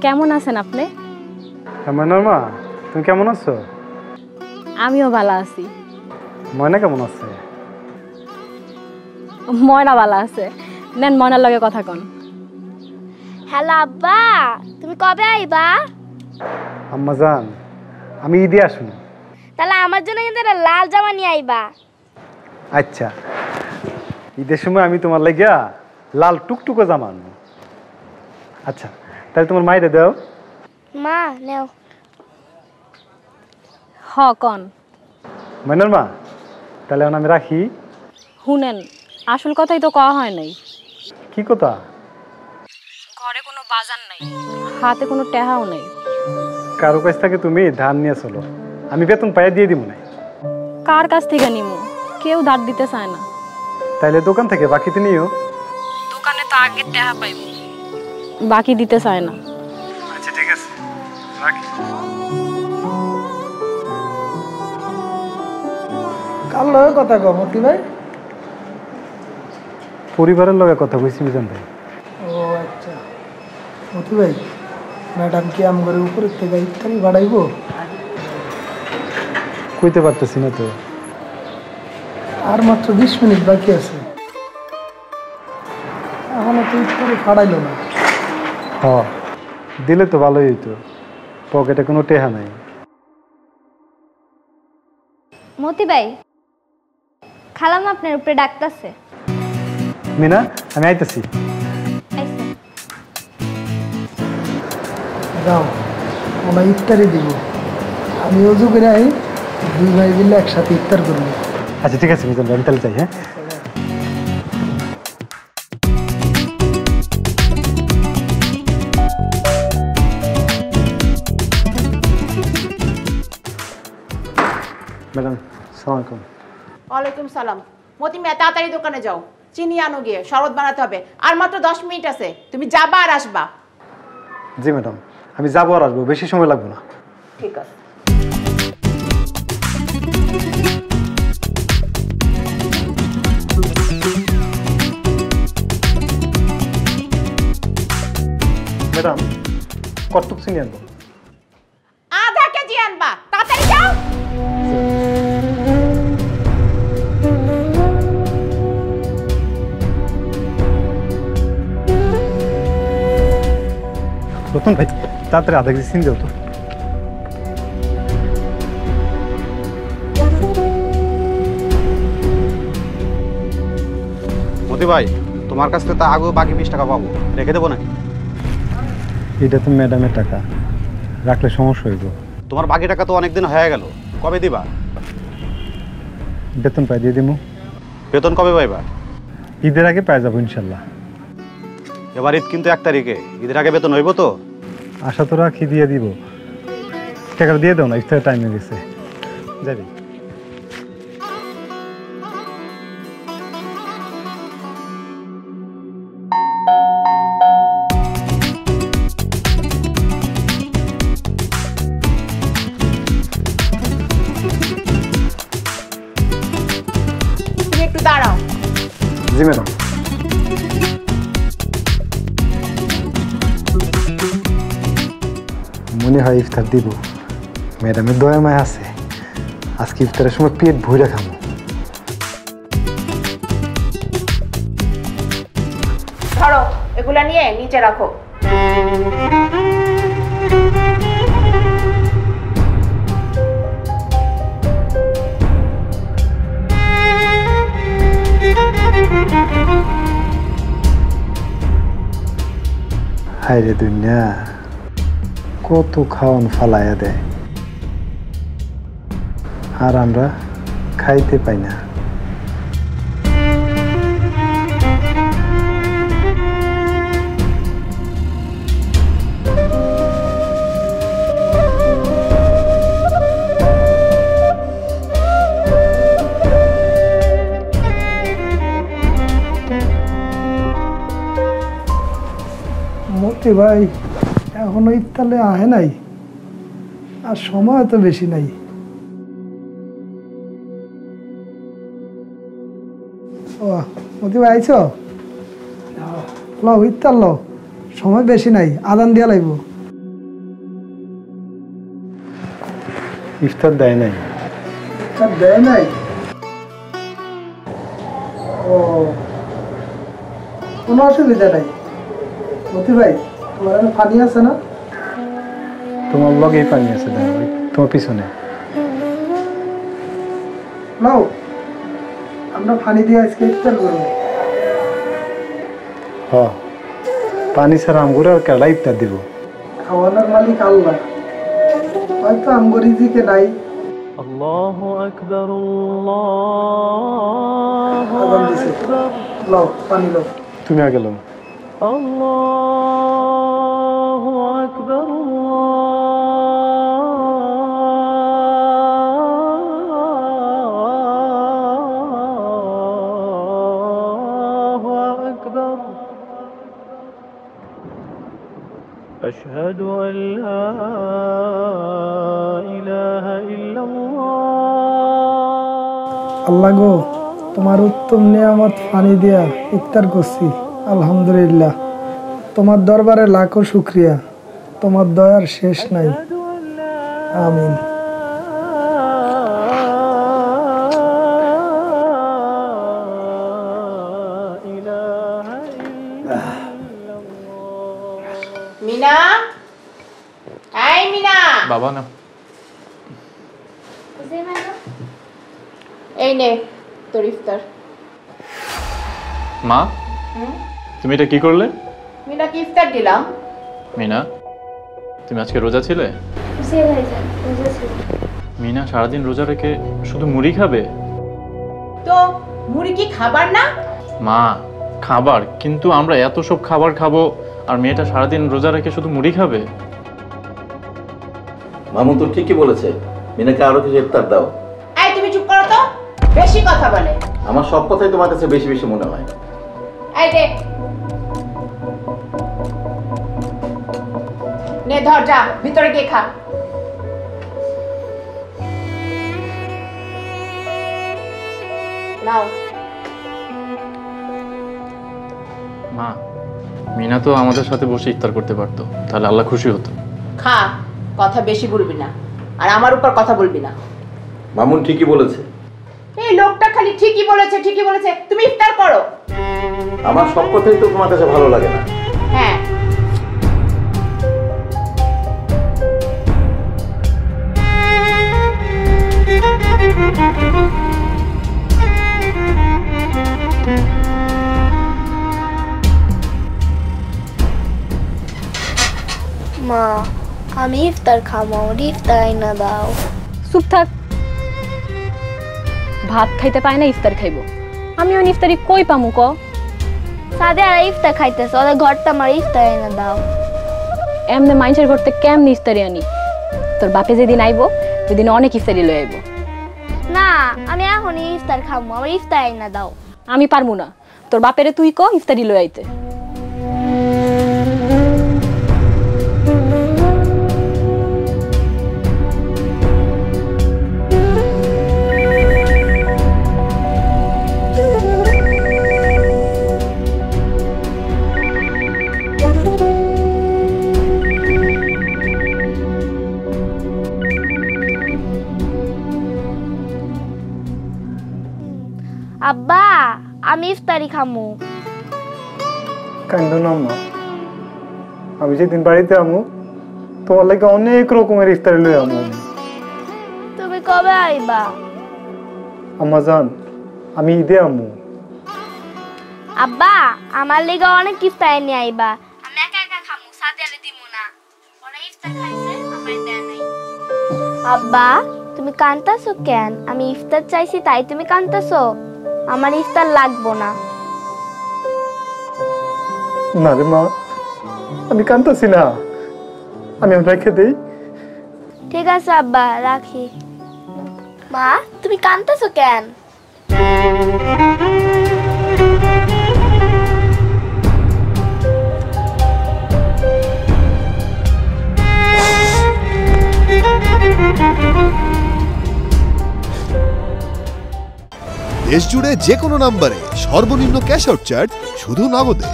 কেমন আছেন আপনি? ময়নার মা, তুমি কেমন আছো? আমিও ভালো আছি। ময়না কেমন আছে? ময়না ভালো আছে। নেন ময়নার লগে কথা কন। হ্যালো আব্বা, তুমি কবে আইবা? আম্মা জান, আমি ঈদে আসবো। তাহলে আমার জন্য কিন্তু একটা লাল জামা নিয়ে আইবা। আচ্ছা, ঈদের সময় আমি তোমার লাগিয়া লাল টুকটুকো জামা আনবো। আচ্ছা, তাহলে তোমার মাইরে দাও। মা নেও। হ কন। ময়নার মা, তাহলে এখন আমি রাখি। শুনেন, আসল কথাই তো কওয়া হয় নাই। কি কথা? ঘরে কোনো বাজার নাই, হাতে কোনো টেহাও নাই। কারো কাছ থেকে তুমি ধার নিয়ে চলো, আমি বেতন পাইয়া দিয়ে দিব না। কার কাছ থেকে নিমু? কেউ ধার দিতে চায় না। তাইলে দোকান থেকে বাকিতে নিও। দোকানে তো আগে টেহা পাইব, বাকি দিতে চায় না। আচ্ছা ঠিক আছে, রাখি। কার লগে কথা কও মতি ভাই? পরিবারের লগে কথা কইছি মিজান ভাই। ও আচ্ছা, মতি ভাই ম্যাডাম কি আমগরে উপরে থেকে ইফতারি বাড়াইবো? কইতে পারতেছি না তো। আর মাত্র 20 মিনিট বাকি আছে, এখনো তো ইফতারি ফাড়াইলো না। হ, দিলে তো ভালোই হইতো, পকেটে কোনো টেহা নাই। মতি ভাই, খালাম আপনার উপরে ডাকতেছে। মিনা, আমি আইতেছি। যাও, ওরা ইফতারি দিব, আমি অজু করে আই, দুই ভাই মিলে একসাথে ইফতার করবো। আচ্ছা ঠিক আছে মিজান ভাই, আমি তাহলে যাই। হ্যাঁ, ম্যাডাম সালাম আলাইকুম। ওয়ালাইকুম সালাম। মতি মিয়া, তাড়াতাড়ি দোকানে যাও, চিনি আনো গিয়ে, শরবত বানাতে হবে। আর মাত্র 10 মিনিট আছে, তুমি যাবা আর আসবা। জি ম্যাডাম, আমি যাবো আর আসবো, বেশি সময় লাগবে না। ঠিক আছে। ম্যাডাম, কতটুক চিনি আনবো? আধা কেজি আনবা, তাড়াতাড়ি যাও। রতন ভাই, তাড়াতাড়ি আধা কেজি চিনি দাও তো। মতি ভাই, তোমার কাছ থেকে তো আগেও বাকি 20 টাকা পাবো, রেখে দেবো নাকি? এটা তো ম্যাডামের টাকা, রাখলে সমস্যা হইব। তোমার বাকি টাকা তো অনেকদিন হয়ে গেল, কবে দিবা? বেতন পাই দিয়ে দিমু। বেতন কবে পাইবা? ঈদের আগে পাই যাবো ইনশাল্লাহ। এবার ঈদ কিন্তু 1 তারিখে, ঈদের আগে বেতন হইব তো? আশা তো রাখি দিয়ে দিব। টাকা দিয়ে দাও না, ইফতারের টাইম হয়ে গেছে। যাবি? তুমি একটু দাঁড়াও। জি ম্যাডাম। মনে হয় ইফতার দিব, ম্যাডামের দয়া মায় আছে। আজকে ইফতারের সময় পেট ভরে খাবো। ধরো, এগুলা নিয়ে নিচে রাখো। হায় রে দুনিয়া, কত খাওয়ান ফালাইয়া দেয়, আর আমরা খাইতে পাই না। মতি ভাই এখনো ইফতারে আহে নাই, আর সময় তো বেশি নাই। ও মতি ভাই আইছ? ল ইফতার ল, সময় বেশি নাই, আদান দিয়া লাগবো। ইফতার দেয় নাই। ইফতার দেয় নাই? ও, কোনো অসুবিধা নাই। মতি ভাই, তোমার এখানে পানি আছে না? তোমার লগেই পানি আছে, দেখো তোমার পিছনে। নাও, আমরা পানি দিয়ে আজকে ইফতার করবো। হ্যাঁ, পানি ছাড়া আমগুলো আর কেলা ইফতার দিব? খাওয়ানোর মালিক আল্লাহ, হয়তো আমগরি দিকে নাই। আল্লাহু আকবার, আজান দিছে। লাও, পানি লাও। তুমি আগে লো। আল্লাহু আকবার, আল্লাহু আকবার। আশহাদু আল লা ইলাহা ইল্লাল্লাহ। আল্লাহ গো, তোমার উত্তম নিয়ামত পানি দিয়া ইফতার করছি, আলহামদুলিল্লাহ। তোমার দরবারে লাখো শুক্রিয়া, তোমার দয়ার শেষ নাই। আমিন। মিনা, এই মিনা, বাবা না, এই নে তোর ইফতার। মা তুমি এটা কি করলে? মিনাকে ইফতার দিলাম। মিনা, তুমি আজকে রোজা ছিলে? মিনা সারাদিন রোজা রেখে শুধু মুড়ি খাবে? তো মুড়ি কি খাবার না? মা, খাবার, কিন্তু আমরা এত সব খাবার খাবো আর মেয়েটা সারাদিন রোজা রেখে শুধু মুড়ি খাবে? মামুন তো ঠিকই বলেছে, মিনাকে আরো কিছু ইফতার দাও। এই তুমি চুপ করো তো, বেশি কথা বলে। আমার সব কথাই তোমার কাছে বেশি বেশি মনে হয়। এই দে, নে ধর, যা ভিতরে গিয়ে খা। নাও। মা, মিনা তো আমাদের সাথে বসে ইফতার করতে পারতো, তাহলে আল্লাহ খুশি হতো। খা, কথা বেশি বলবি না, আর আমার উপর কথা বলবি না। মামুন ঠিকই বলেছে। এই লোকটা খালি ঠিকই বলেছে, ঠিকই বলেছে। তুমি ইফতার করো। আমার সব কথাই তো তোমার কাছে ভালো লাগে না। হ্যাঁ, মা, আমি ইফতার খাবো, আমার ইফতার আইনা দাও। চুপ থাক, ভাত খাইতে পায় না ইফতার খাইবো? আমি ওই ইফতারি কই পামু ক? সাদে আর ইফতার খাইতেছে, ওদের ঘরটা আমার ইফতার আইনা দাও। এমনি মানুষের ঘর থেকে কেমনি ইফতারি আনি? তোর বাপে যেদিন আইবো সেদিন অনেক ইফতারি লয়ে আইবো। না, আমি এখনই ইফতার খাবো, আমার ইফতার আইনা দাও। আমি পারবো না, তোর বাপেরে তুই ক ইফতারি লয়ে আইতে। আব্বা, আমি ইফতারি খামু। কান্দ না মা, আমি যেদিন বাড়িতে আমু তোমার লাগে অনেক রকমের ইফতারি লই আমু। তুমি কবে আইবা? আম্মা জান, আমি ঈদে আমু। আব্বা, আমার লিগে অনেক ইফতার নিয়ে আইবা। আমি একা একা খামু, সাথে আলে দিমু না। ওরা ইফতার খাইছে, আমায় দেয় নাই। আব্বা, তুমি কান্তাছো কেন? আমি ইফতার চাইছি তাই তুমি কান্তাছো? আমার ইফতার লাগবো না। না রে মা, আমি কান্তাছি না, আমি রেখে দেই। ঠিক আছে আব্বা, রাখি। মা, তুমি কান্তাছো কেন? দেশ জুড়ে যে কোনো নম্বরে সর্বনিম্ন ক্যাশ আউট চার্জ শুধু নগদে।